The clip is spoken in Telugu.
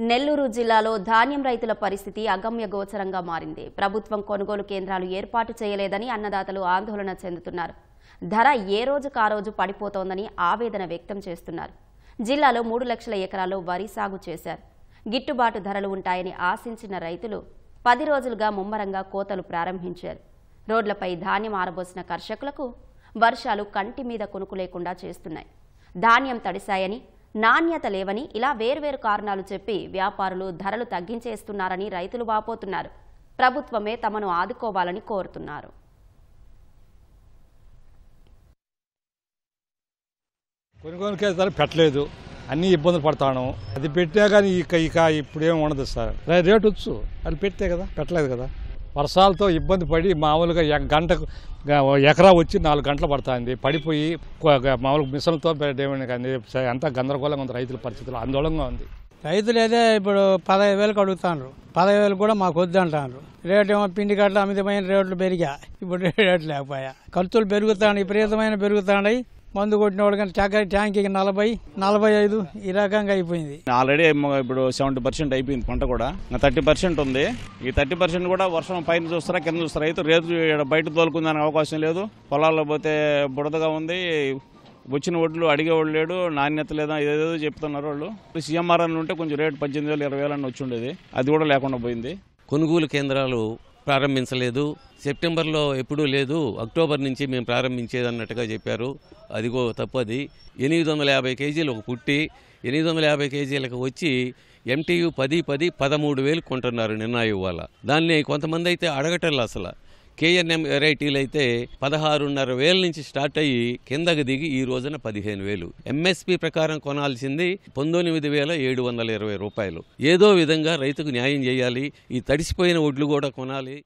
నెల్లూరు జిల్లాలో ధాన్యం రైతుల పరిస్థితి అగమ్య గోచరంగా మారింది. ప్రభుత్వం కొనుగోలు కేంద్రాలు ఏర్పాటు చేయలేదని అన్నదాతలు ఆందోళన చెందుతున్నారు. ధర ఏ రోజుకా రోజు పడిపోతోందని ఆవేదన వ్యక్తం చేస్తున్నారు. జిల్లాలో 3 లక్షల ఎకరాల్లో వరి సాగు చేశారు. గిట్టుబాటు ధరలు ఉంటాయని ఆశించిన రైతులు 10 రోజులుగా ముమ్మరంగా కోతలు ప్రారంభించారు. రోడ్లపై ధాన్యం ఆరబోసిన కర్షకులకు వర్షాలు కంటి మీద కునుకు లేకుండా చేస్తున్నాయి. ధాన్యం తడిశాయని, నాణ్యత లేవని ఇలా వేర్వేరు కారణాలు చెప్పి వ్యాపారులు ధరలు తగ్గించేస్తున్నారని రైతులు వాపోతున్నారు. ప్రభుత్వమే తమను ఆదుకోవాలని కోరుతున్నారు. కొనుగోలు కేంద్రాలు పెట్టలేదు, అన్ని ఇబ్బందులు పడతాను. అది పెట్టా కానీ ఇక ఇప్పుడేం ఉండదు సార్. రేటు వచ్చు, అది పెడితే కదా, పెట్టలేదు కదా. వర్షాలతో ఇబ్బంది పడి మామూలుగా గంటకు ఎకరా వచ్చి 4 గంటలు పడుతుంది. పడిపోయి మామూలుగా మిషన్లతో కానీ అంతా గందరగోళంగా ఉంది. రైతుల పరిస్థితులు ఆందోళనగా ఉంది. రైతులు అయితే ఇప్పుడు 15,000కి అడుగుతాను. 15,000 కూడా మాకు వద్దు అంటారు. రేటు ఏమో పిండి కట్ల అమితమైన రేట్లు పెరిగా, ఇప్పుడు రేట్లు లేకపోయా. ఖర్చులు పెరుగుతాయి, విపరీతమైన పెరుగుతాయి. మందు కొట్టిన వాడు కానీ ట్యాంకీకి 40-45 ఈ రకంగా అయిపోయింది. ఆల్రెడీ ఇప్పుడు 70% అయిపోయింది. పంట కూడా 30% ఉంది. ఈ 30% కూడా వర్షం పైన చూస్తారా కింద చూస్తారా. రైతు బయట తోలుకుందానికి అవకాశం లేదు. పొలాల్లో పోతే బుడదగా ఉంది. వచ్చిన ఒడ్లు అడిగేవాళ్ళు లేడు, నాణ్యత లేదా, ఏదేదో చెప్తున్నారు వాళ్ళు. సీఎంఆర్ అని ఉంటే కొంచెం రేటు 18,000-20,000 అని వచ్చి ఉండేది. అది కూడా లేకుండా పోయింది. కొనుగోలు కేంద్రాలు ప్రారంభించలేదు. సెప్టెంబర్లో ఎప్పుడూ లేదు, అక్టోబర్ నుంచి మేము ప్రారంభించేదన్నట్టుగా చెప్పారు. అదిగో తప్పది. 850 కేజీలు ఒక పుట్టి 850 కేజీలకు వచ్చి MTU 13,000 కొంటున్నారు నిన్న ఇవాళ. దాన్ని కొంతమంది అయితే అడగటల్లా. అసలు KNM వెరైటీలు అయితే 16,500 నుంచి స్టార్ట్ అయ్యి కిందకు దిగి ఈ రోజున 15,000. MSP ప్రకారం కొనాల్సింది 19,720 రూపాయలు. ఏదో విధంగా రైతుకు న్యాయం చేయాలి. ఈ తడిసిపోయిన ఒడ్లు కూడా కొనాలి.